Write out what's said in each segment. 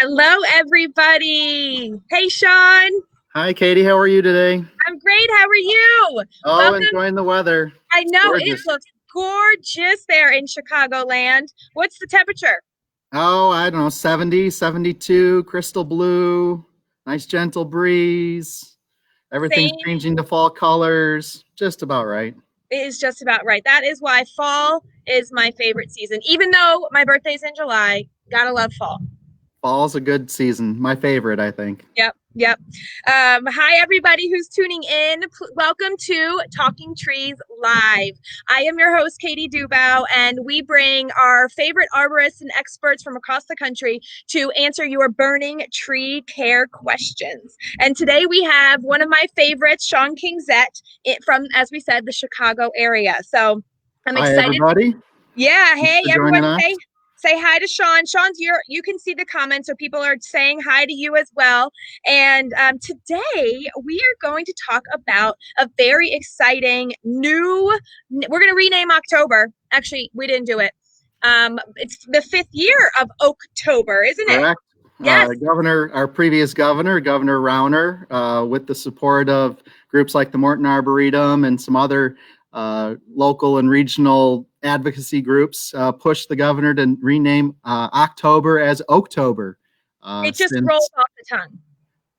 Hello, everybody. Hey, Shawn. Hi, Katie. How are you today? I'm great. How are you? Oh, Welcome. enjoying the weather. I It's know it gorgeous. looks gorgeous there in Chicagoland. What's the temperature? Oh, I don't know, 70, 72, crystal blue, nice gentle breeze. Everything's Same. changing to fall colors. Just about right. It is just about right. That is why fall is my favorite season. Even though my birthday's in July, gotta love fall. Fall's a good season. My favorite, I think. Yep. Hi, everybody who's tuning in. Welcome to Talking Trees Live. I am your host, Katie Dubow, and we bring our favorite arborists and experts from across the country to answer your burning tree care questions. And today we have one of my favorites, Shawn Kingzette, from, as we said, the Chicago area. So I'm Hi, excited. everybody. Yeah, hey, Thanks for everyone, joining us. say hi to Shawn. Shawn's you can see the comments, so people are saying hi to you as well. And today we are going to talk about a very exciting we're going to rename October. Actually, we didn't do it. It's the 5th year of OAKtober, isn't it? Correct. Yes. Our previous governor, Governor Rauner, with the support of groups like the Morton Arboretum and some other local and regional advocacy groups, pushed the governor to rename October as OAKtober. It just rolls off the tongue.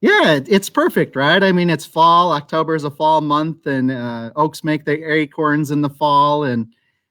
Yeah, it's perfect, right? I mean, it's fall. October is a fall month, and oaks make their acorns in the fall. And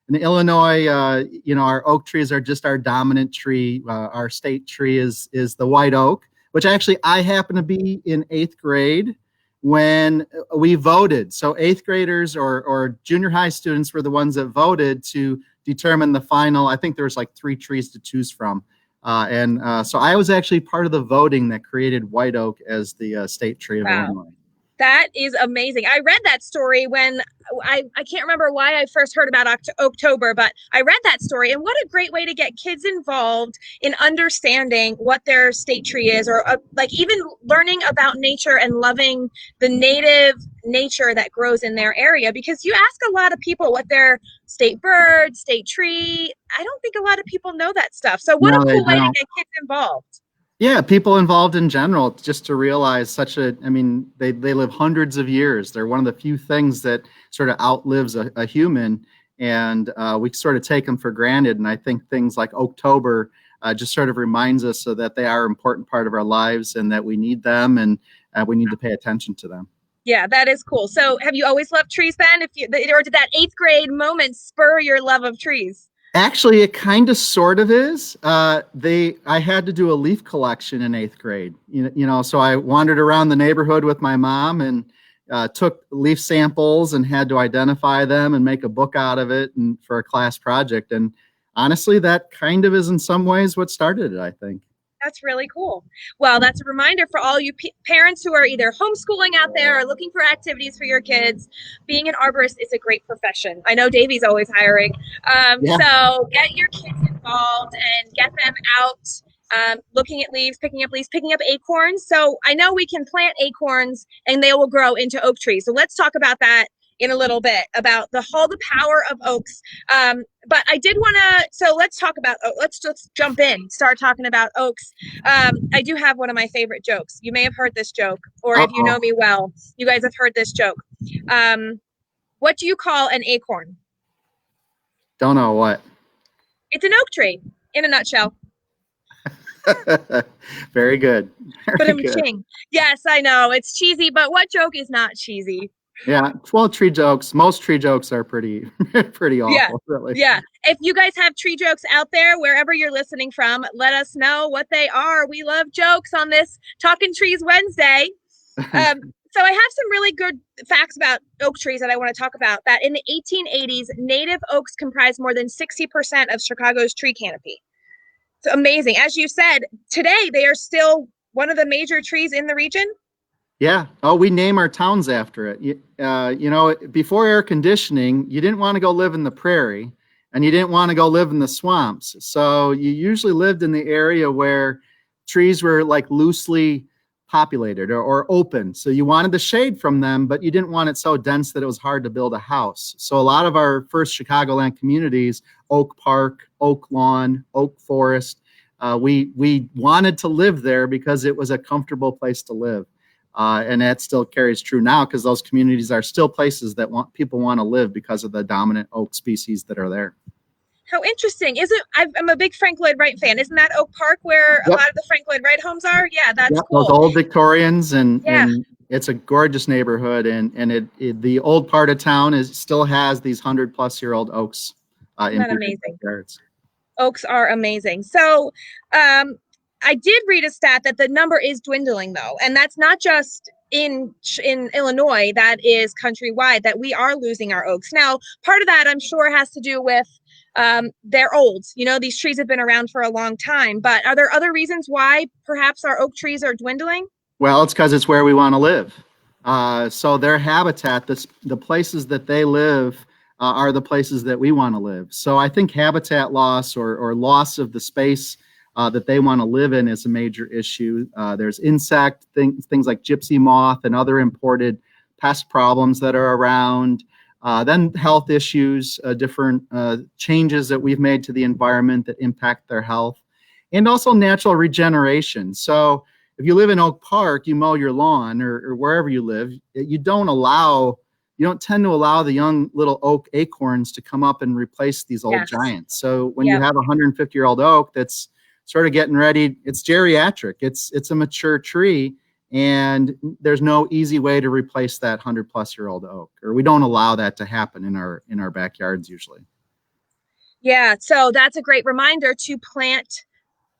in Illinois, our oak trees are just our dominant tree. Our state tree is the white oak, which actually I happen to be in 8th grade when we voted. So 8th graders or junior high students were the ones that voted to determine the final. I think there was like 3 trees to choose from. So I was actually part of the voting that created white oak as the state tree of Illinois. That is amazing. I read that story when I can't remember why I first heard about OAKtober, but I read that story, and what a great way to get kids involved in understanding what their state tree is, or like even learning about nature and loving the native nature that grows in their area. Because you ask a lot of people what their state bird, state tree, I don't think a lot of people know that stuff. So what a cool way to get kids involved. Yeah, people involved in general, just to realize they live hundreds of years. They're one of the few things that sort of outlives a human, and we sort of take them for granted. And I think things like OAKtober just sort of reminds us so that they are an important part of our lives and that we need them, and we need to pay attention to them. Yeah, that is cool. So have you always loved trees then? Or did that 8th grade moment spur your love of trees? Actually, it kind of sort of is. I had to do a leaf collection in 8th grade. So I wandered around the neighborhood with my mom and took leaf samples and had to identify them and make a book out of it and for a class project. And honestly, that kind of is in some ways what started it, I think. That's really cool. Well, that's a reminder for all you parents who are either homeschooling out there or looking for activities for your kids. Being an arborist is a great profession. I know Davey's always hiring. So get your kids involved and get them out looking at leaves, picking up acorns. So I know we can plant acorns and they will grow into oak trees. So let's talk about that in a little bit, about the power of oaks. But I did want to, so let's talk about, let's just jump in, start talking about oaks. I do have one of my favorite jokes. You may have heard this joke, or if you know me well, you guys have heard this joke. What do you call an acorn? Don't know what. It's an oak tree, in a nutshell. Very good. Very good. Yes, I know, it's cheesy, but what joke is not cheesy? Yeah, well, most tree jokes are pretty awful, really. Yeah. If you guys have tree jokes out there, wherever you're listening from, let us know what they are. We love jokes on this Talking Trees Wednesday. So I have some really good facts about oak trees that I want to talk about. That in the 1880s, native oaks comprised more than 60% of Chicago's tree canopy. It's amazing. As you said, today they are still one of the major trees in the region. Yeah. Oh, we name our towns after it. Before air conditioning, you didn't want to go live in the prairie and you didn't want to go live in the swamps. So you usually lived in the area where trees were like loosely populated or open. So you wanted the shade from them, but you didn't want it so dense that it was hard to build a house. So a lot of our first Chicagoland communities, Oak Park, Oak Lawn, Oak Forest, We wanted to live there because it was a comfortable place to live. And that still carries true now because those communities are still places that people want to live because of the dominant oak species that are there. How interesting. Is it? I'm a big Frank Lloyd Wright fan. Isn't that Oak Park where a lot of the Frank Lloyd Wright homes are? Yeah, that's cool. Those old Victorians, and it's a gorgeous neighborhood. And the old part of town still has these 100-plus-year-old oaks. Isn't that amazing? Oaks are amazing. So I did read a stat that the number is dwindling, though. And that's not just in Illinois, that is countrywide, that we are losing our oaks. Now, part of that, I'm sure, has to do with they're old. These trees have been around for a long time. But are there other reasons why perhaps our oak trees are dwindling? Well, it's because it's where we want to live. So their habitat, the places that they live, are the places that we want to live. So I think habitat loss or loss of the space that they want to live in is a major issue. There's insect things like gypsy moth and other imported pest problems that are around. Then health issues, different changes that we've made to the environment that impact their health, and also natural regeneration. So if you live in Oak Park, you mow your lawn or wherever you live, you don't tend to allow the young little oak acorns to come up and replace these old giants. So when you have a 150-year-old oak that's sort of getting ready, it's geriatric, it's a mature tree, and there's no easy way to replace that 100-plus-year-old oak, or we don't allow that to happen in our backyards usually. Yeah, so that's a great reminder to plant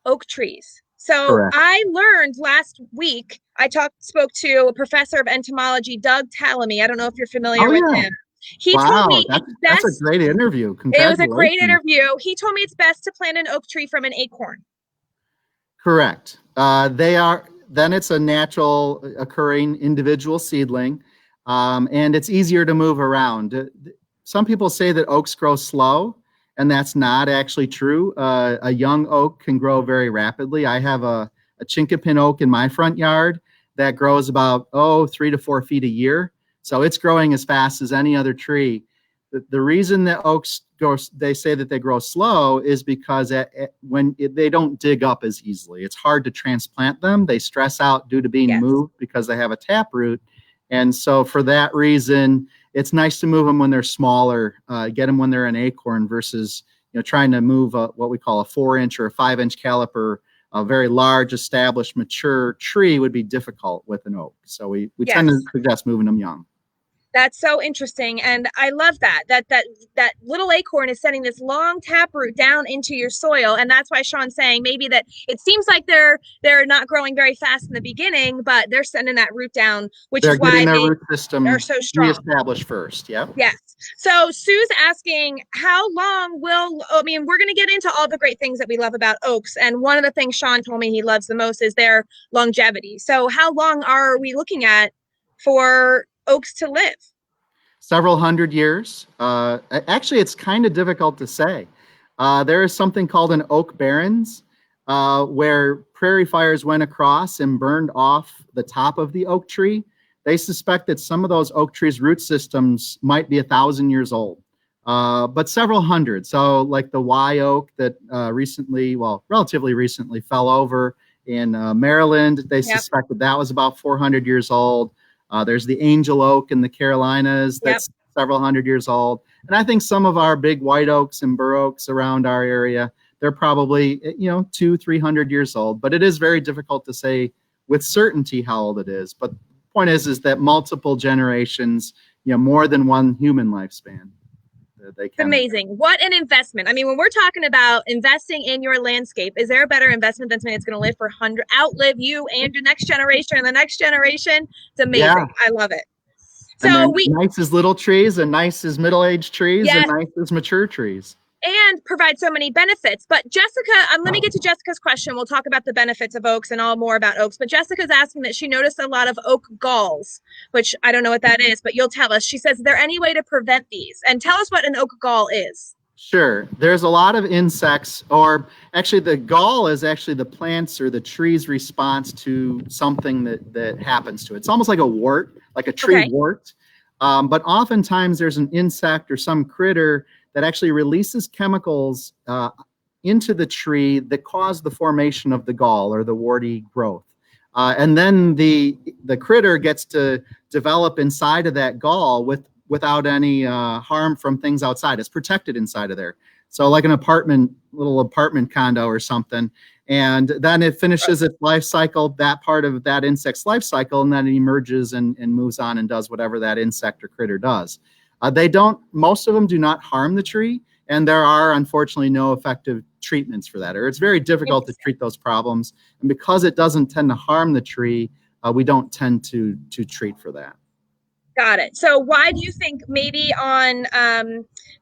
oak trees. So correct. I learned last week, I spoke to a professor of entomology, Doug Tallamy. I don't know if you're familiar with him. He told me that's a great interview. It was a great interview. He told me it's best to plant an oak tree from an acorn. Correct. Then it's a natural occurring individual seedling, and it's easier to move around. Some people say that oaks grow slow, and that's not actually true. A young oak can grow very rapidly. I have a Chinkapin oak in my front yard that grows about 3 to 4 feet a year. So it's growing as fast as any other tree. The reason that oaks they say that they grow slow is because they don't dig up as easily. It's hard to transplant them. They stress out due to being moved because they have a taproot. And so for that reason, it's nice to move them when they're smaller, get them when they're an acorn versus trying to move what we call a 4-inch or a 5-inch caliper. A very large, established, mature tree would be difficult with an oak. So we tend to suggest moving them young. That's so interesting. And I love that little acorn is sending this long taproot down into your soil. And that's why Shawn's saying maybe that it seems like they're not growing very fast in the beginning, but they're sending that root down, which is why their root system are so strong. Reestablished first. Yeah. Yes. So Sue's asking, how long we're going to get into all the great things that we love about oaks. And one of the things Shawn told me he loves the most is their longevity. So how long are we looking at for oaks to live? Several hundred years. Actually, it's kind of difficult to say. There is something called an oak barrens, where prairie fires went across and burned off the top of the oak tree. They suspect that some of those oak trees' root systems might be 1,000 years old, but several hundred. So like the Y oak that relatively recently fell over in Maryland, they suspected that was about 400 years old. There's the angel oak in the Carolinas that's several hundred years old. And I think some of our big white oaks and Burr Oaks around our area, they're probably, 200-300 years old. But it is very difficult to say with certainty how old it is. But the point is that multiple generations, more than one human lifespan. It's amazing. What an investment. I mean, when we're talking about investing in your landscape, is there a better investment than something that's going to live for outlive you and your next generation and the next generation? It's amazing. Yeah. I love it. So nice as little trees and nice as middle-aged trees and nice as mature trees. And provide so many benefits. But Jessica, let me get to Jessica's question. We'll talk about the benefits of oaks and all more about oaks. But Jessica's asking that she noticed a lot of oak galls, which I don't know what that is, but you'll tell us. She says, is there any way to prevent these? And tell us what an oak gall is. Sure. There's a lot of insects, or actually the gall is actually the plant's or the tree's response to something that happens to it. It's almost like a wart, like a tree wart. But oftentimes there's an insect or some critter that actually releases chemicals into the tree that cause the formation of the gall or the warty growth. And then the critter gets to develop inside of that gall without any harm from things outside. It's protected inside of there. So like an little apartment condo or something. And then it finishes its life cycle, that part of that insect's life cycle, and then it emerges and moves on and does whatever that insect or critter does. Most of them do not harm the tree, and there are unfortunately no effective treatments for that, or it's very difficult to treat those problems. And because it doesn't tend to harm the tree, we don't tend to treat for that. Got it. So why do you think maybe on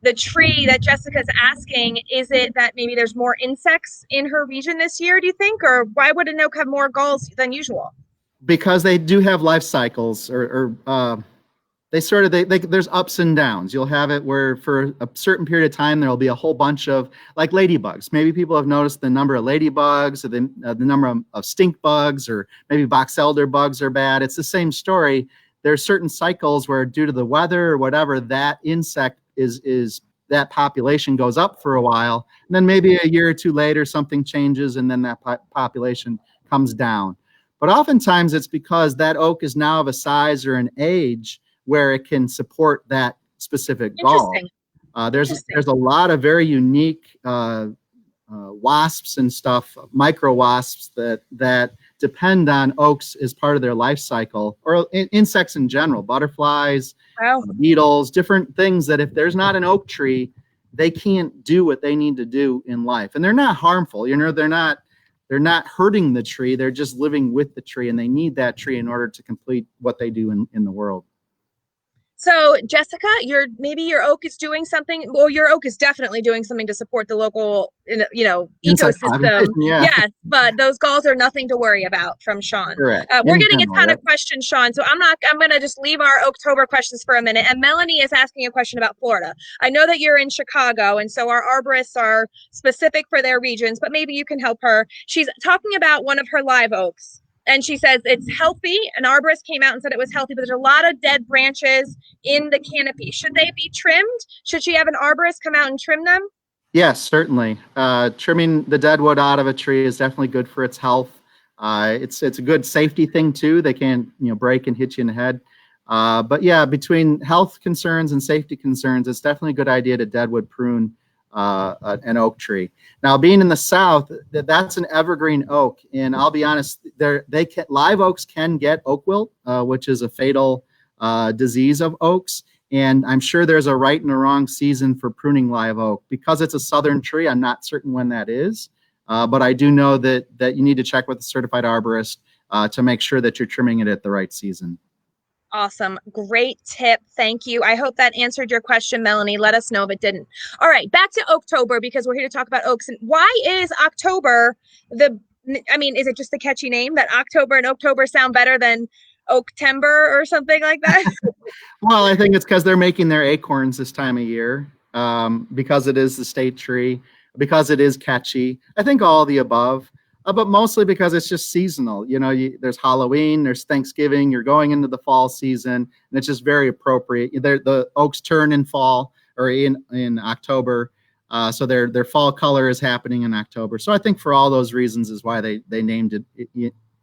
the tree that Jessica's asking, is it that maybe there's more insects in her region this year, do you think? Or why would an oak have more galls than usual? Because they do have life cycles, or there's ups and downs. You'll have it where for a certain period of time, there'll be a whole bunch of like ladybugs. Maybe people have noticed the number of ladybugs, or the number of stink bugs, or maybe box elder bugs are bad. It's the same story. There's certain cycles where due to the weather or whatever, that insect that population goes up for a while. And then maybe a year or two later, something changes and then that population comes down. But oftentimes it's because that oak is now of a size or an age where it can support that specific gall. There's a lot of very unique wasps and stuff, micro wasps that depend on oaks as part of their life cycle, or insects in general, butterflies, beetles, different things that if there's not an oak tree, they can't do what they need to do in life. And they're not harmful, they're not hurting the tree, they're just living with the tree, and they need that tree in order to complete what they do in the world. So Jessica, maybe your oak is doing something. Well, your oak is definitely doing something to support the local, ecosystem. Yeah. Yes, but those galls are nothing to worry about from Shawn. Correct. We're getting a ton of questions, Shawn. So I'm going to just leave our OAKtober questions for a minute. And Melanie is asking a question about Florida. I know that you're in Chicago, and so our arborists are specific for their regions, but maybe you can help her. She's talking about one of her live oaks. And she says it's healthy. An arborist came out and said it was healthy, but there's a lot of dead branches in the canopy. Should they be trimmed? Should she have an arborist come out and trim them? Yes, certainly. Trimming the deadwood out of a tree is definitely good for its health. It's a good safety thing too. They can't break and hit you in the head. But yeah, between health concerns and safety concerns, it's definitely a good idea to deadwood prune an oak tree. Now, being in the South, that's an evergreen oak, and I'll be honest, live oaks can get oak wilt, which is a fatal disease of oaks. And I'm sure there's a right and a wrong season for pruning live oak. Because it's a southern tree, I'm not certain when that is, but I do know that you need to check with a certified arborist to make sure that you're trimming it at the right season. Awesome. Great tip. Thank you. I hope that answered your question, Melanie. Let us know if it didn't. All right, back to OAKtober, because we're here to talk about oaks. And why is October is it just a catchy name that October and OAKtober sound better than OAKtember or something like that? Well, I think it's because they're making their acorns this time of year, because it is the state tree, because it is catchy. I think all the above. But mostly because it's just seasonal. There's Halloween, there's Thanksgiving, you're going into the fall season, and it's just very appropriate. The oaks turn in fall or in October, so their fall color is happening in October. So I think for all those reasons is why they named it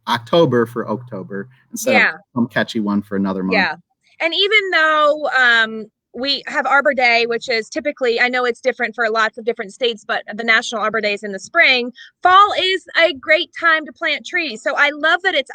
October for OAKtober instead of some catchy one for another month. Yeah, and even though we have Arbor Day, which is typically, I know it's different for lots of different states, but the National Arbor Day is in the spring. Fall is a great time to plant trees. So I love that it's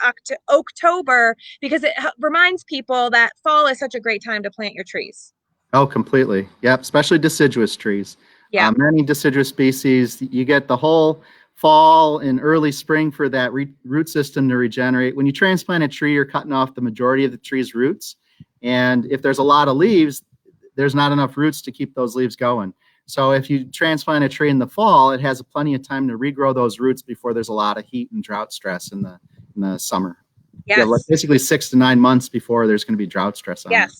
OAKtober, because it reminds people that fall is such a great time to plant your trees. Oh, completely. Yep. Especially deciduous trees. Yeah. Many deciduous species, you get the whole fall and early spring for that root system to regenerate. When you transplant a tree, you're cutting off the majority of the tree's roots. And if there's a lot of leaves, there's not enough roots to keep those leaves going. So if you transplant a tree in the fall, it has plenty of time to regrow those roots before there's a lot of heat and drought stress in the summer. Yes. Yeah, like basically 6 to 9 months before there's going to be drought stress on it.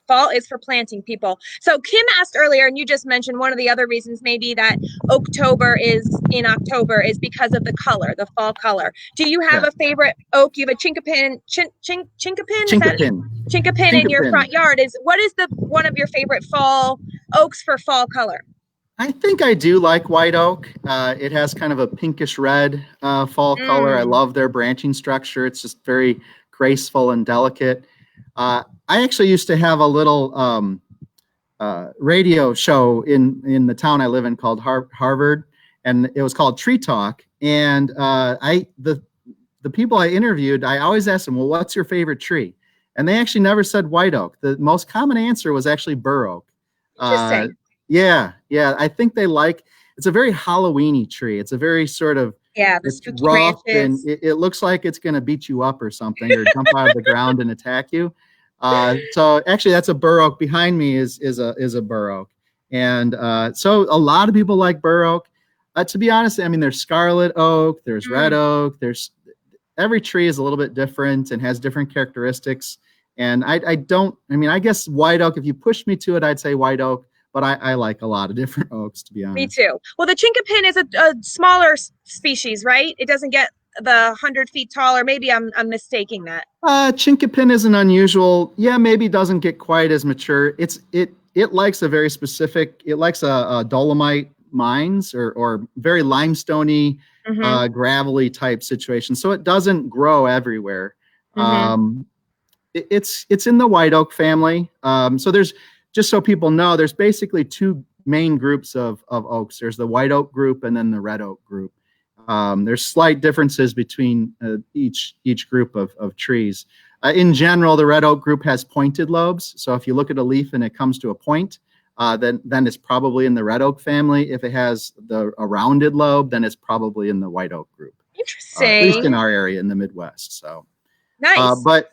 Fall is for planting, people. So Kim asked earlier, and you just mentioned one of the other reasons maybe that OAKtober is in October is because of the color, the fall color. Do you have a favorite oak? You have a Chinkapin, Chinkapin in your front yard. What is one of your favorite fall oaks for fall color? I think I do like white oak. It has kind of a pinkish red fall color. I love their branching structure. It's just very graceful and delicate. I actually used to have a little radio show in the town I live in called Harvard, and it was called Tree Talk. And the people I interviewed, I always asked them, well, what's your favorite tree? And they actually never said white oak. The most common answer was actually Burr Oak. Interesting. Yeah. I think they like, it's a very Halloween-y tree. It's a very sort of, the it's spooky rough branches. and it looks like it's going to beat you up or something or jump out of the ground and attack you. So actually that's a Burr Oak. Behind me is a Burr Oak. And so a lot of people like Burr Oak. To be honest, I mean, there's scarlet oak, there's red oak, there's every tree is a little bit different and has different characteristics. And I guess white oak, if you push me to it, I'd say white oak, but I like a lot of different oaks, to be honest. Me too. Well, the Chinkapin is a smaller species, right? It doesn't get the 100 feet tall, or maybe I'm mistaking that. Chinkapin is an unusual, maybe doesn't get quite as mature. It likes a very specific, it likes a dolomite mines or very limestoney, gravelly type situation. So it doesn't grow everywhere. It's in the white oak family. So there's, just so people know, there's basically two main groups of oaks. There's the white oak group and then the red oak group. There's slight differences between each group of trees. In general, the red oak group has pointed lobes. So if you look at a leaf and it comes to a point, then it's probably in the red oak family. If it has a rounded lobe, then it's probably in the white oak group. Interesting. At least in our area in the Midwest. So nice. But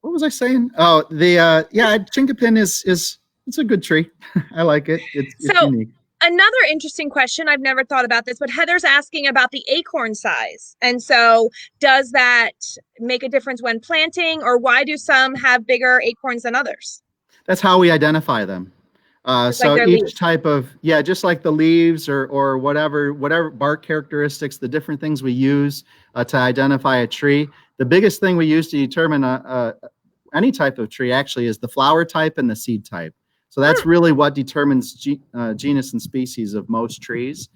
what was I saying? Oh, Chinkapin is it's a good tree. I like it. It's unique. Another interesting question, I've never thought about this, but Heather's asking about the acorn size. And so does that make a difference when planting, or why do some have bigger acorns than others? That's how we identify them. So like each type of, just like the leaves or whatever bark characteristics, the different things we use to identify a tree. The biggest thing we use to determine any type of tree actually is the flower type and the seed type. So that's really what determines genus and species of most trees.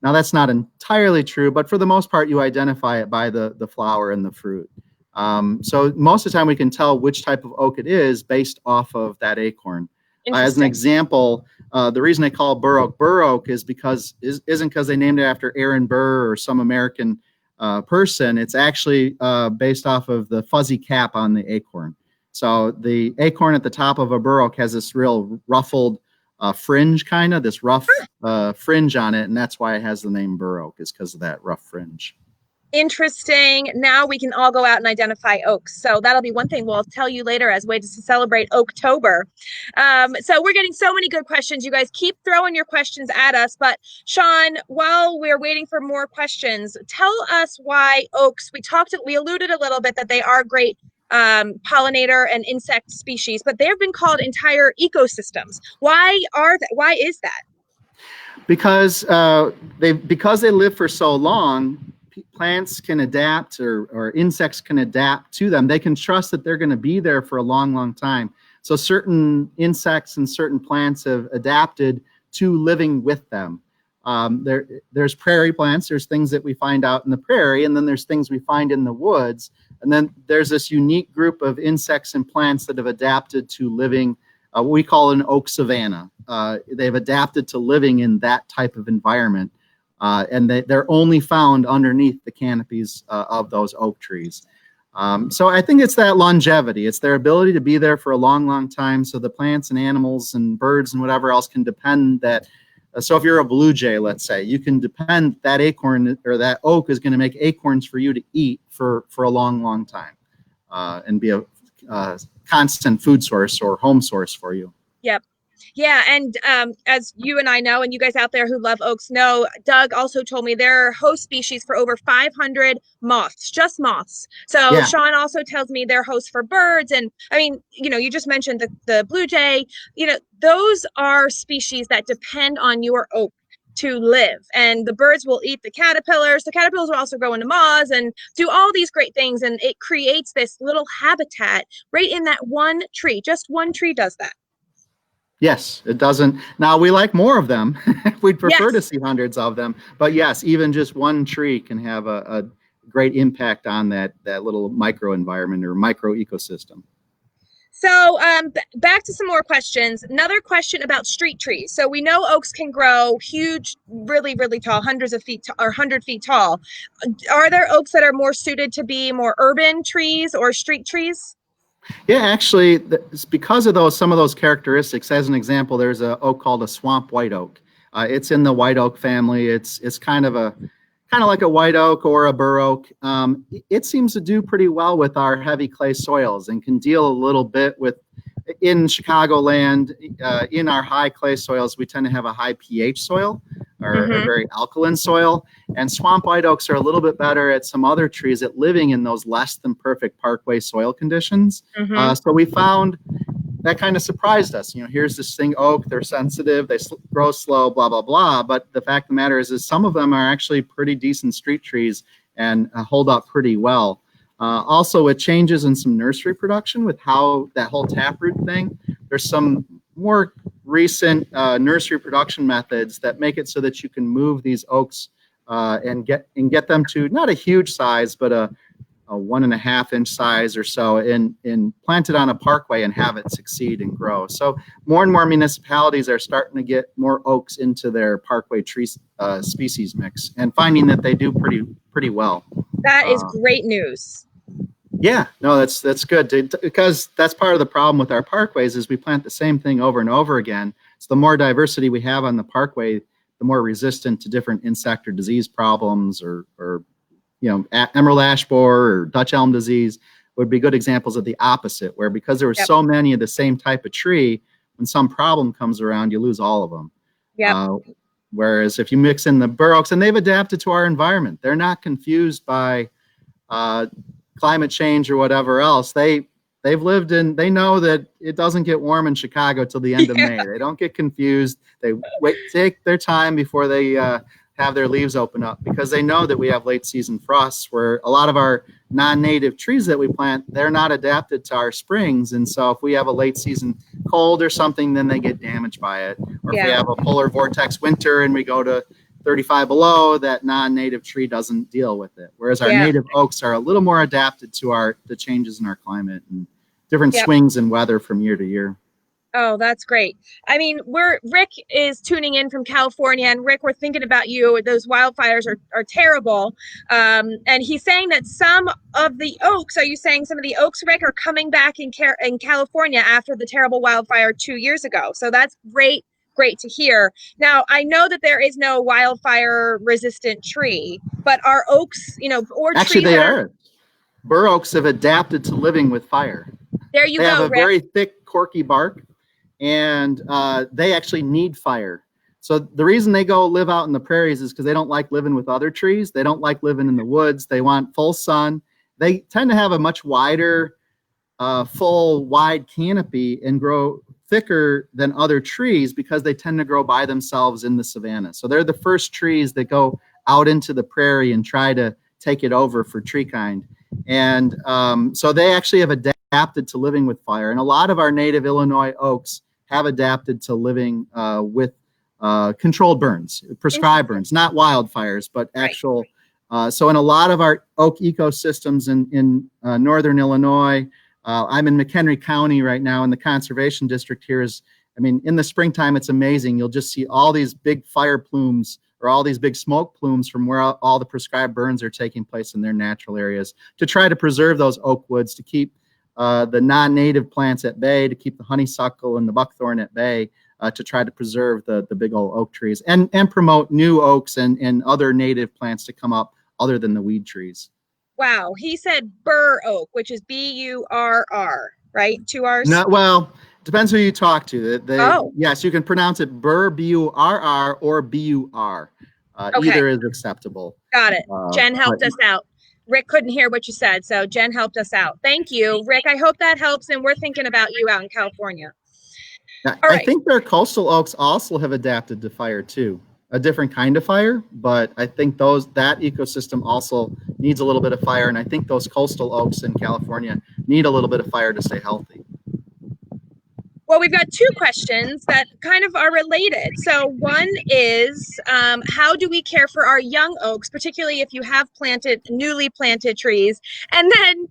Now that's not entirely true, but for the most part, you identify it by the flower and the fruit. So most of the time we can tell which type of oak it is based off of that acorn. As an example, the reason they call Burr Oak isn't because they named it after Aaron Burr or some American person. It's actually based off of the fuzzy cap on the acorn. So the acorn at the top of a Burr Oak has this real ruffled fringe, this rough fringe on it, and that's why it has the name Burr Oak, is because of that rough fringe. Interesting. Now we can all go out and identify oaks. So that'll be one thing we'll tell you later as ways to celebrate OAKtober. So we're getting so many good questions. You guys keep throwing your questions at us. But Shawn, while we're waiting for more questions, tell us why oaks, we alluded a little bit that they are great pollinator and insect species, but they've been called entire ecosystems. Why is that? Because they live for so long, plants can adapt or insects can adapt to them. They can trust that they're going to be there for a long, long time. So certain insects and certain plants have adapted to living with them. There's prairie plants. There's things that we find out in the prairie, and then there's things we find in the woods. And then there's this unique group of insects and plants that have adapted to living what we call an oak savanna. They've adapted to living in that type of environment. And they're only found underneath the canopies of those oak trees. So I think it's that longevity. It's their ability to be there for a long, long time. So the plants and animals and birds and whatever else can depend that. So if you're a blue jay, let's say, you can depend that acorn or that oak is going to make acorns for you to eat for a long, long time and be a constant food source or home source for you. Yep. Yeah, and as you and I know, and you guys out there who love oaks know, Doug also told me they're host species for over 500 moths, just moths. So yeah. Shawn also tells me they're hosts for birds. And I mean, you just mentioned the blue jay, those are species that depend on your oak to live. And the birds will eat the caterpillars. The caterpillars will also grow into moths and do all these great things. And it creates this little habitat right in that one tree. Just one tree does that. Yes, it doesn't. Now we like more of them. We'd prefer to Yes. see hundreds of them, but yes, even just one tree can have a great impact on that little micro environment or micro ecosystem. So back to some more questions. Another question about street trees. So we know oaks can grow huge, really, really tall, hundreds of feet or 100 feet tall. Are there oaks that are more suited to be more urban trees or street trees? Yeah, actually, it's because of some of those characteristics. As an example, there's an oak called a swamp white oak. It's in the white oak family. It's kind of like a white oak or a bur oak. It seems to do pretty well with our heavy clay soils and can deal a little bit with, in Chicagoland, in our high clay soils, we tend to have a high pH soil or a very alkaline soil. And swamp white oaks are a little bit better at some other trees at living in those less than perfect parkway soil conditions. So we found that kind of surprised us. Here's this thing, oak, they're sensitive, they grow slow, blah, blah, blah. But the fact of the matter is some of them are actually pretty decent street trees and hold up pretty well. Also, with changes in some nursery production with how that whole taproot thing, there's some more recent nursery production methods that make it so that you can move these oaks and get them to not a huge size, but a 1.5-inch size or so, and plant it on a parkway and have it succeed and grow. So more and more municipalities are starting to get more oaks into their parkway tree species mix and finding that they do pretty well. That is great news. Yeah, no, that's good because that's part of the problem with our parkways is we plant the same thing over and over again. So the more diversity we have on the parkway, the more resistant to different insect or disease problems or emerald ash borer or Dutch elm disease would be good examples of the opposite, where because there were so many of the same type of tree, when some problem comes around, you lose all of them. Whereas if you mix in the Burr Oaks, and they've adapted to our environment, they're not confused by climate change or whatever else. They've lived in, they know that it doesn't get warm in Chicago till the end of May. They don't get confused. They take their time before they have their leaves open up, because they know that we have late season frosts where a lot of our non-native trees that we plant, they're not adapted to our springs. And so if we have a late season cold or something, then they get damaged by it. Or if we have a polar vortex winter and we go to 35 below, that non-native tree doesn't deal with it. Whereas our native oaks are a little more adapted to the changes in our climate and different swings in weather from year to year. Oh, that's great. I mean, Rick is tuning in from California, and Rick, we're thinking about you. Those wildfires are terrible. And he's saying that some of the oaks, are you saying some of the oaks, Rick, are coming back in California after the terrible wildfire 2 years ago? So that's great to hear. Now, I know that there is no wildfire resistant tree, but are oaks, or actually trees they are. Burr oaks have adapted to living with fire. There you go. They have a Rick. very thick, corky bark, and they actually need fire. So the reason they go live out in the prairies is because they don't like living with other trees. They don't like living in the woods. They want full sun. They tend to have a much wider, full, wide canopy and grow thicker than other trees because they tend to grow by themselves in the savanna. So they're the first trees that go out into the prairie and try to take it over for tree kind. And so they actually have adapted to living with fire. And a lot of our native Illinois oaks have adapted to living with controlled burns, prescribed burns, not wildfires, but actual. So in a lot of our oak ecosystems in northern Illinois, I'm in McHenry County right now, and the conservation district here in the springtime, it's amazing. You'll just see all these big fire plumes or all these big smoke plumes from where all the prescribed burns are taking place in their natural areas to try to preserve those oak woods, to keep the non-native plants at bay, to keep the honeysuckle and the buckthorn at bay, to try to preserve the big old oak trees and promote new oaks and other native plants to come up other than the weed trees. Wow. He said Burr Oak, which is Burr, right? 2 R's? No, well, depends who you talk to. Yes, you can pronounce it Burr, Burr, or Bur. Either is acceptable. Got it. Jen helped us out. Rick couldn't hear what you said, so Jen helped us out. Thank you, Rick. I hope that helps, and we're thinking about you out in California. I think their coastal oaks also have adapted to fire too. A different kind of fire, but I think that ecosystem also needs a little bit of fire, and I think those coastal oaks in California need a little bit of fire to stay healthy. Well, we've got two questions that kind of are related. So one is, how do we care for our young oaks, particularly if you have newly planted trees? And then,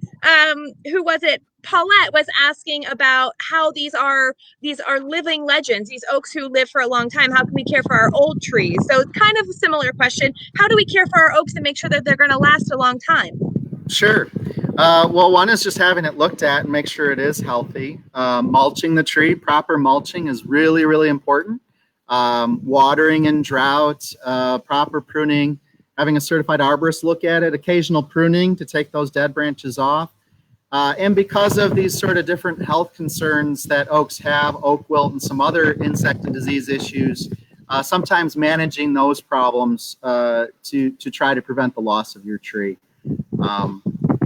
who was it? Paulette was asking about how these are living legends, these oaks who live for a long time. How can we care for our old trees? So it's kind of a similar question. How do we care for our oaks and make sure that they're going to last a long time? Sure. Well, one is just having it looked at and make sure it is healthy. Mulching the tree, proper mulching is really, really important. Watering in drought, proper pruning, having a certified arborist look at it, occasional pruning to take those dead branches off. And because of these sort of different health concerns that oaks have, oak wilt and some other insect and disease issues, sometimes managing those problems to try to prevent the loss of your tree.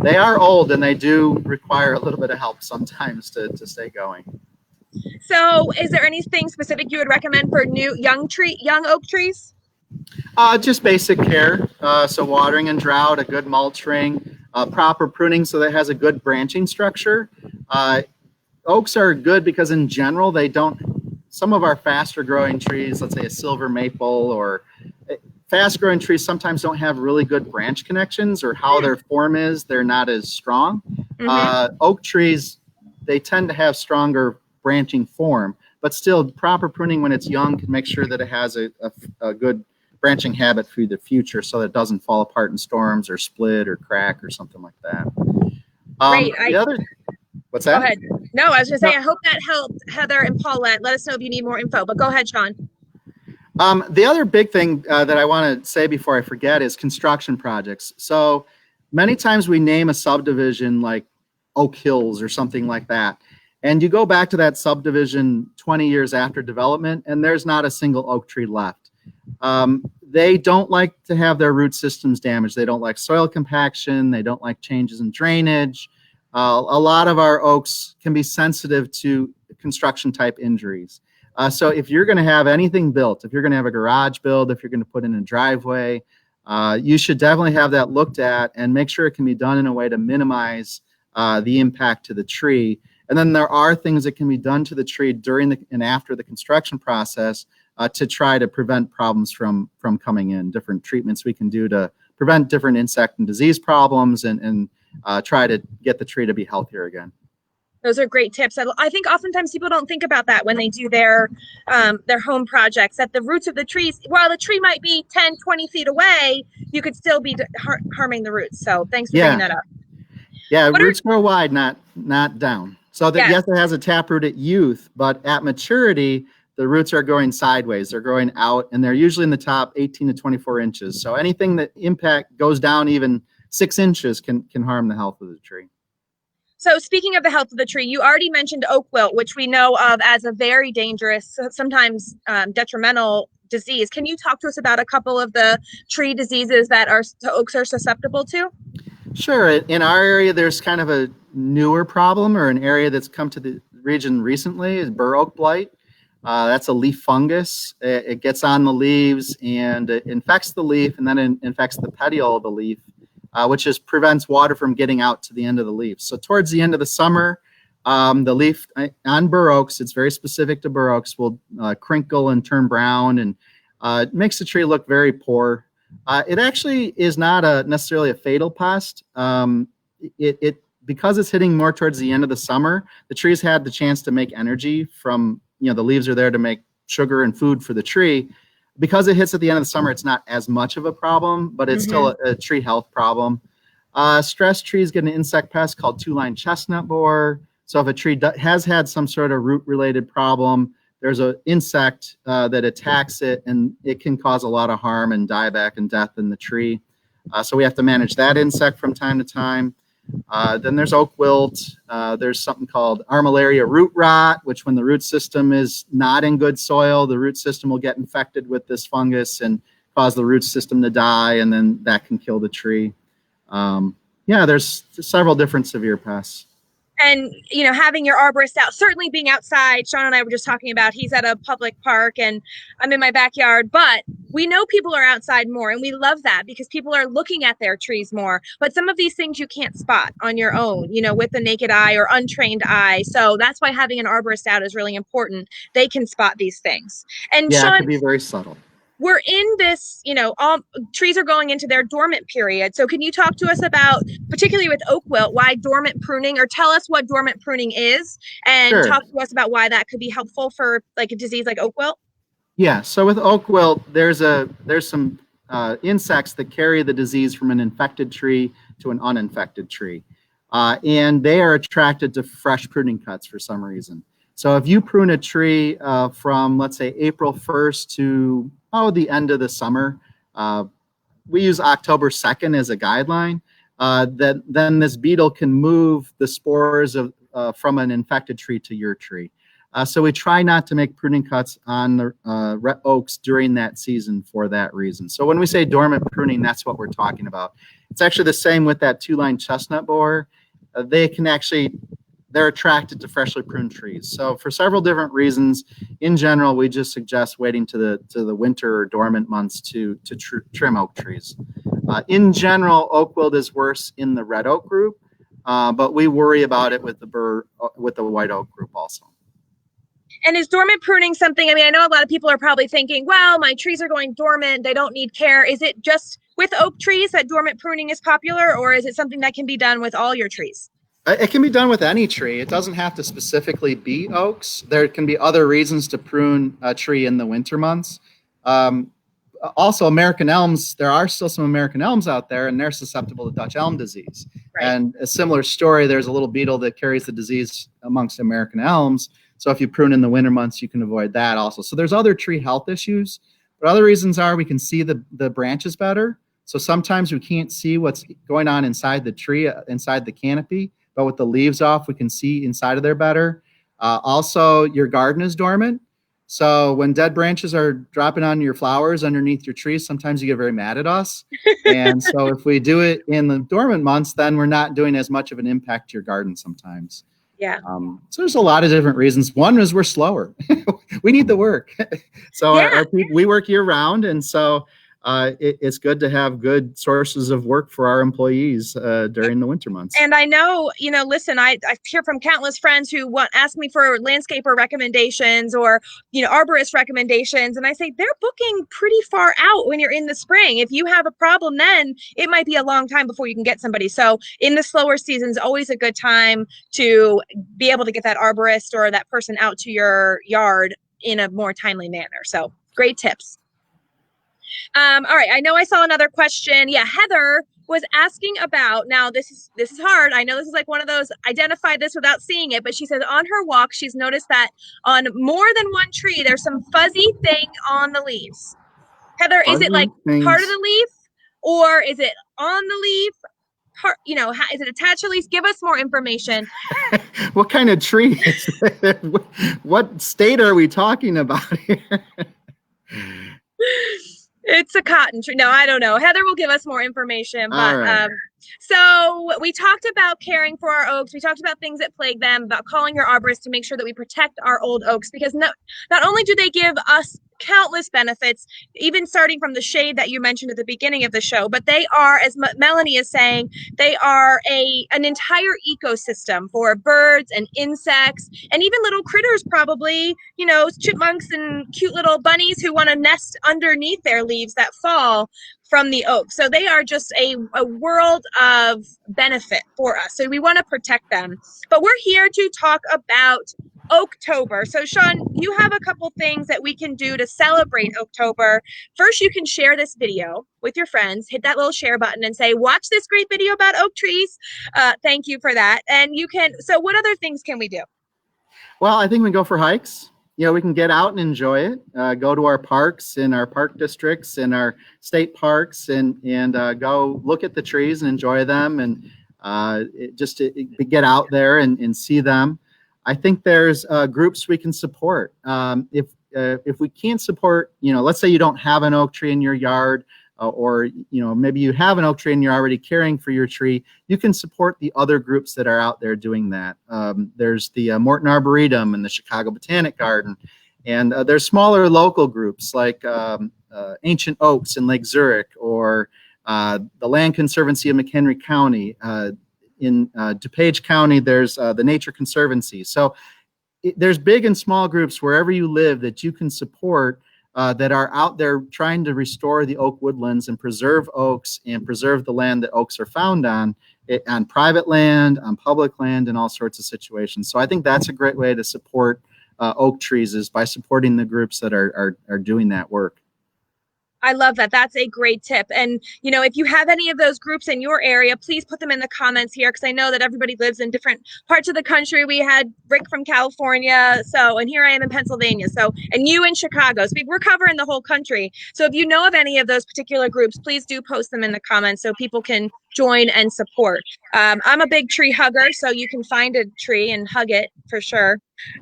They are old and they do require a little bit of help sometimes to stay going. So is there anything specific you would recommend for young oak trees? Just basic care. So watering in drought, a good mulch ring, proper pruning so that it has a good branching structure. Oaks are good because in general, some of our faster growing trees, let's say a silver maple or fast growing trees sometimes don't have really good branch connections, or how their form is, they're not as strong. Oak trees, they tend to have stronger branching form, but still proper pruning when it's young can make sure that it has a good branching habit for the future so that it doesn't fall apart in storms or split or crack or something like that. Great. What's that? Go ahead. No, I was going to say, I hope that helped Heather and Paulette. Let us know if you need more info, but go ahead, Shawn. The other big thing that I want to say before I forget is construction projects. So many times we name a subdivision like Oak Hills or something like that, and you go back to that subdivision 20 years after development, and there's not a single oak tree left. They don't like to have their root systems damaged. They don't like soil compaction. They don't like changes in drainage. A lot of our oaks can be sensitive to construction type injuries. So if you're going to have anything built, if you're going to have a garage build, if you're going to put in a driveway, you should definitely have that looked at and make sure it can be done in a way to minimize the impact to the tree. And then there are things that can be done to the tree during and after the construction process to try to prevent problems from coming in. Different treatments we can do to prevent different insect and disease problems and try to get the tree to be healthier again. Those are great tips. I think oftentimes people don't think about that when they do their home projects, that the roots of the trees, while the tree might be 10, 20 feet away, you could still be harming the roots. So thanks for bringing that up. Yeah, roots grow wide, not down. So that, yes, it has a taproot at youth, but at maturity, the roots are going sideways. They're growing out, and they're usually in the top 18 to 24 inches. So anything that goes down even 6 inches can harm the health of the tree. So speaking of the health of the tree, you already mentioned oak wilt, which we know of as a very dangerous, sometimes detrimental disease. Can you talk to us about a couple of the tree diseases that oaks are susceptible to? Sure. In our area, there's kind of a newer problem, or an area that's come to the region recently, is Burr Oak blight. That's a leaf fungus. It gets on the leaves and it infects the leaf, and then it infects the petiole of the leaf, which prevents water from getting out to the end of the leaf. So towards the end of the summer, the leaf on Burr Oaks, it's very specific to Burr Oaks, will crinkle and turn brown, and it makes the tree look very poor. It actually is not necessarily a fatal pest. Because it's hitting more towards the end of the summer, the tree's had the chance to make energy from, the leaves are there to make sugar and food for the tree. Because it hits at the end of the summer, it's not as much of a problem, but it's still a tree health problem. Stress trees get an insect pest called two-line chestnut borer. So if a tree has had some sort of root-related problem, there's an insect that attacks it, and it can cause a lot of harm and dieback and death in the tree. So we have to manage that insect from time to time. Then there's oak wilt. There's something called armillaria root rot, which when the root system is not in good soil, the root system will get infected with this fungus and cause the root system to die, and then that can kill the tree. There's several different severe pests. And, having your arborist out, certainly being outside, Shawn and I were just talking about, he's at a public park and I'm in my backyard, but we know people are outside more, and we love that because people are looking at their trees more. But some of these things you can't spot on your own, with the naked eye or untrained eye. So that's why having an arborist out is really important. They can spot these things. And Yeah, Shawn, it can be very subtle. we're in this, all trees are going into their dormant period. So can you talk to us about, particularly with oak wilt, why dormant pruning, or tell us what dormant pruning is, and Sure. talk to us about why that could be helpful for like a disease like oak wilt? Yeah, so with oak wilt, there's some insects that carry the disease from an infected tree to an uninfected tree. And they are attracted to fresh pruning cuts for some reason. So if you prune a tree from, let's say, April 1st to the end of the summer, we use October 2nd as a guideline, then this beetle can move the spores from an infected tree to your tree. So we try not to make pruning cuts on the oaks during that season for that reason. So when we say dormant pruning, that's what we're talking about. It's actually the same with that two-line chestnut borer. They're attracted to freshly pruned trees. So for several different reasons, in general, we just suggest waiting to the winter or dormant months to trim oak trees. In general, oak wilt is worse in the red oak group, but we worry about it with the white oak group also. And is dormant pruning something, I know a lot of people are probably thinking, well, my trees are going dormant, they don't need care. Is it just with oak trees that dormant pruning is popular, or is it something that can be done with all your trees? It can be done with any tree. It doesn't have to specifically be oaks. There can be other reasons to prune a tree in the winter months. Also, American elms, there are still some American elms out there, and they're susceptible to Dutch elm disease. Right. And a similar story, there's a little beetle that carries the disease amongst American elms. So if you prune in the winter months, you can avoid that also. So there's other tree health issues, but other reasons are we can see the branches better. So sometimes we can't see what's going on inside the tree, inside the canopy, but with the leaves off, we can see inside of there better. Also, your garden is dormant. So when dead branches are dropping on your flowers underneath your trees, sometimes you get very mad at us. And so if we do it in the dormant months, then we're not doing as much of an impact to your garden sometimes. Yeah. So there's a lot of different reasons. One is we're slower. We need the work. So yeah. We work year round. And so it's good to have good sources of work for our employees during the winter months. And I know, listen, I hear from countless friends who ask me for landscaper recommendations or, arborist recommendations. And I say, they're booking pretty far out when you're in the spring. If you have a problem, then it might be a long time before you can get somebody. So in the slower seasons, always a good time to be able to get that arborist or that person out to your yard in a more timely manner. So great tips. All right. I know I saw another question. Yeah. Heather was asking about, now this is hard. I know this is like one of those, identify this without seeing it, but she says on her walk, she's noticed that on more than one tree, there's some fuzzy thing on the leaves. Heather, is it like part of the leaf, or is it on the leaf? Is it attached to leaves? Give us more information. What kind of tree is it? What state are we talking about here? It's a cotton tree. No, I don't know. Heather will give us more information. But right. So we talked about caring for our oaks. We talked about things that plague them, about calling your arborist to make sure that we protect our old oaks, because not only do they give us countless benefits, even starting from the shade that you mentioned at the beginning of the show, but they are, as Melanie is saying, they are an entire ecosystem for birds and insects and even little critters, probably, chipmunks and cute little bunnies who want to nest underneath their leaves that fall from the oak. So they are just a world of benefit for us. So we want to protect them. But we're here to talk about OAKtober. So Shawn, you have a couple things that we can do to celebrate OAKtober. First, you can share this video with your friends, hit that little share button and say, watch this great video about oak trees. Thank you for that. And so what other things can we do? Well, I think we go for hikes. We can get out and enjoy it. Go to our parks in our park districts and our state parks and go look at the trees and enjoy them, and just to get out there and see them. I think there's groups we can support. If we can't support, let's say you don't have an oak tree in your yard, or maybe you have an oak tree and you're already caring for your tree, you can support the other groups that are out there doing that. There's the Morton Arboretum and the Chicago Botanic Garden, and there's smaller local groups like ancient oaks in Lake Zurich, or the Land Conservancy of McHenry County. In DuPage County, there's the Nature Conservancy. So there's big and small groups wherever you live that you can support that are out there trying to restore the oak woodlands and preserve oaks and preserve the land that oaks are found on private land, on public land, and all sorts of situations. So I think that's a great way to support oak trees, is by supporting the groups that are doing that work. I love that. That's a great tip. And, you know, if you have any of those groups in your area, please put them in the comments here, because I know that everybody lives in different parts of the country. We had Rick from California. So, and here I am in Pennsylvania. So, and you in Chicago. So we're covering the whole country. So if you know of any of those particular groups, please do post them in the comments so people can join and support. I'm a big tree hugger, so you can find a tree and hug it for sure.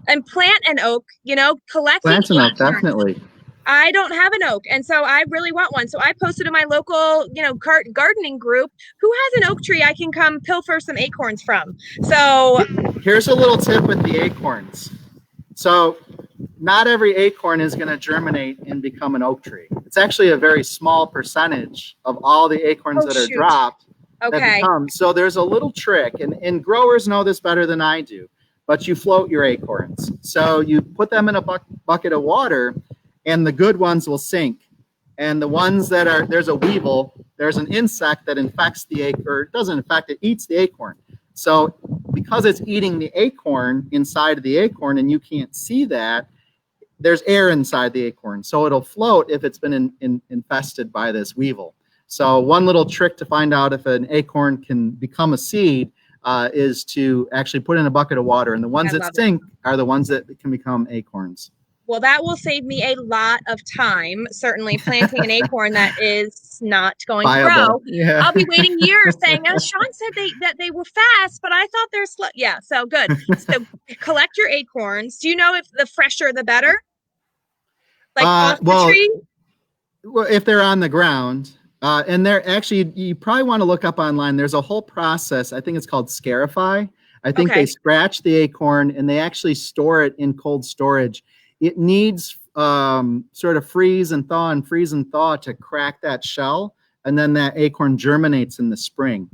And plant an oak, you know, collect Plant an oak, definitely. I don't have an oak, and so I really want one. So I posted in my local, you know, gardening group, who has an oak tree I can come pilfer some acorns from. So here's a little tip with the acorns. So not every acorn is going to germinate and become an oak tree. It's actually a very small percentage of all the acorns that are dropped that become. So there's a little trick, and growers know this better than I do, but you float your acorns. So you put them in a bucket of water, and the good ones will sink. And the ones that are, there's a weevil, there's an insect that infects the acorn, or it doesn't infect, it eats the acorn. So because it's eating the acorn inside of the acorn and you can't see that, there's air inside the acorn. So it'll float if it's been infested by this weevil. So one little trick to find out if an acorn can become a seed is to actually put in a bucket of water. And the ones that sink are the ones that can become acorns. Well, that will save me a lot of time, certainly planting an acorn that is not going to grow. Yeah. I'll be waiting years saying, no, Shawn said that they were fast, but I thought they're slow. Yeah, so good. So collect your acorns. Do you know if the fresher, the better? Like off the tree? Well, if they're on the ground. And they're actually, you probably want to look up online. There's a whole process. I think it's called Scarify. I think they scratch the acorn and they actually store it in cold storage. It needs sort of freeze and thaw to crack that shell, and then that acorn germinates in the spring.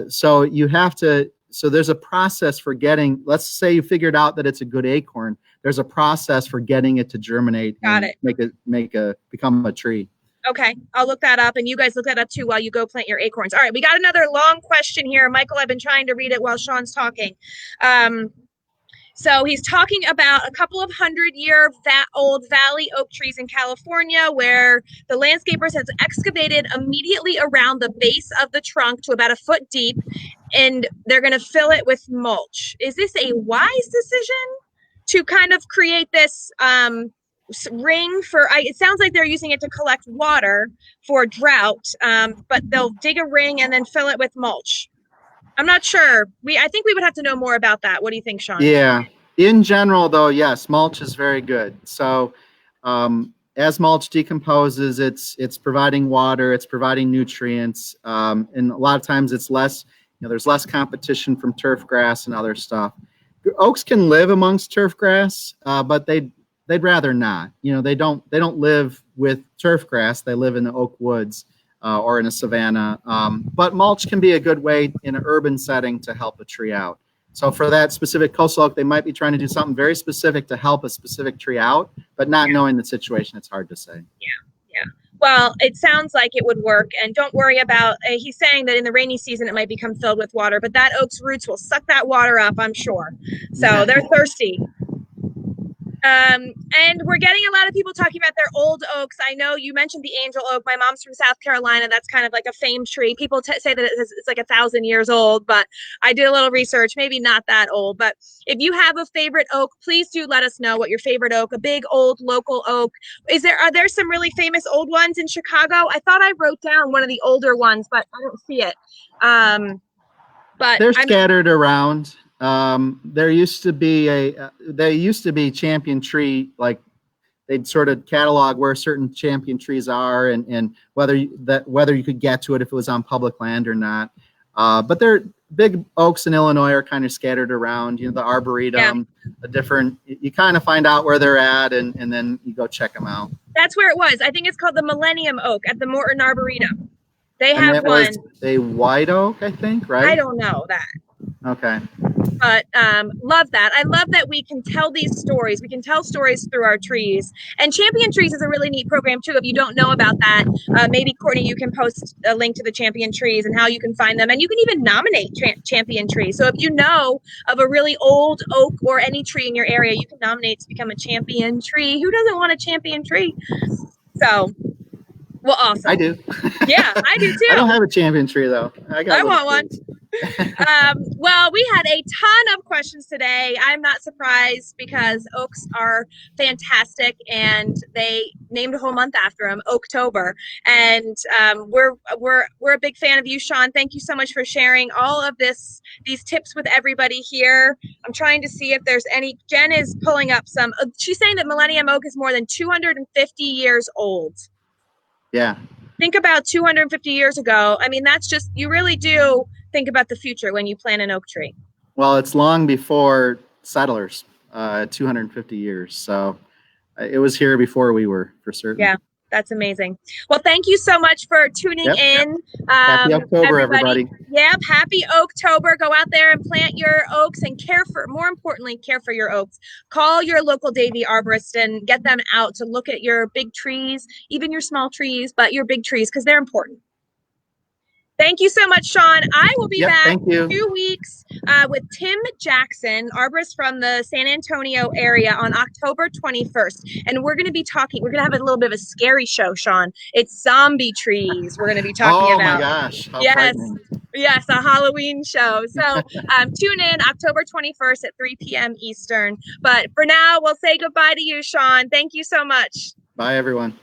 So you have to, so there's a process for getting, let's say you figured out that it's a good acorn. There's a process for getting it to germinate and become a tree. Okay, I'll look that up, and you guys look that up too while you go plant your acorns. All right, we got another long question here. Michael, I've been trying to read it while Shawn's talking. So he's talking about a couple of 100-year-old valley oak trees in California, where the landscapers has excavated immediately around the base of the trunk to about a foot deep, and they're going to fill it with mulch. Is this a wise decision to kind of create this ring for, it sounds like they're using it to collect water for drought, but they'll dig a ring and then fill it with mulch? I'm not sure. I think we would have to know more about that. What do you think, Shawn? Yeah. In general, though, yes, mulch is very good. So as mulch decomposes, it's providing water, it's providing nutrients, and a lot of times it's less, there's less competition from turf grass and other stuff. Oaks can live amongst turf grass, but they'd rather not. They don't live with turf grass. They live in the oak woods. Or in a savanna, but mulch can be a good way in an urban setting to help a tree out. So for that specific coastal oak, they might be trying to do something very specific to help a specific tree out, but not knowing the situation, it's hard to say. Yeah. Well, it sounds like it would work, and don't worry about, he's saying that in the rainy season it might become filled with water, but that oak's roots will suck that water up, I'm sure. So they're thirsty. And we're getting a lot of people talking about their old oaks. I know you mentioned the angel oak. My mom's from South Carolina. That's kind of like a famed tree. People say that it's like 1,000 years old, but I did a little research, maybe not that old. But if you have a favorite oak, please do let us know what your favorite oak, a big old local oak. Are there some really famous old ones in Chicago? I thought I wrote down one of the older ones, but I don't see it. But they're scattered around. There used to be champion tree, like they'd sort of catalog where certain champion trees are and whether you could get to it if it was on public land or not. But big oaks in Illinois are kind of scattered around, the Arboretum, the different, you kind of find out where they're at and then you go check them out. That's where it was. I think it's called the Millennium Oak at the Morton Arboretum. They and have one. Was a white oak, I think, right? I don't know that. Okay. But love that. I love that we can tell these stories. We can tell stories through our trees. And Champion Trees is a really neat program too. If you don't know about that, maybe Courtney, you can post a link to the Champion Trees and how you can find them. And you can even nominate Champion Trees. So if you know of a really old oak or any tree in your area, you can nominate to become a champion tree. Who doesn't want a champion tree? So, well, awesome. I do. Yeah, I do too. I don't have a champion tree though. I want one. Well, we had a ton of questions today. I'm not surprised because oaks are fantastic and they named a whole month after them, OAKtober. And we're a big fan of you, Shawn. Thank you so much for sharing all of these tips with everybody here. I'm trying to see if there's any. Jen is pulling up some. She's saying that Millennium Oak is more than 250 years old. Yeah. Think about 250 years ago. I mean, that's just, you really do think about the future when you plant an oak tree. Well, it's long before settlers, 250 years. So it was here before we were, for certain. Yeah, that's amazing. Well, thank you so much for tuning in. Happy October, everybody. Yep, happy Oaktober. Go out there and plant your oaks and more importantly, care for your oaks. Call your local Davey arborist and get them out to look at your big trees, even your small trees, but your big trees, because they're important. Thank you so much, Shawn. I will be back in 2 weeks with Tim Jackson, arborist from the San Antonio area, on October 21st. And we're going to be talking, we're going to have a little bit of a scary show, Shawn. It's zombie trees we're going to be talking about. Oh my gosh. How yes. frightening. Yes, a Halloween show. So tune in October 21st at 3 p.m. Eastern. But for now, we'll say goodbye to you, Shawn. Thank you so much. Bye, everyone.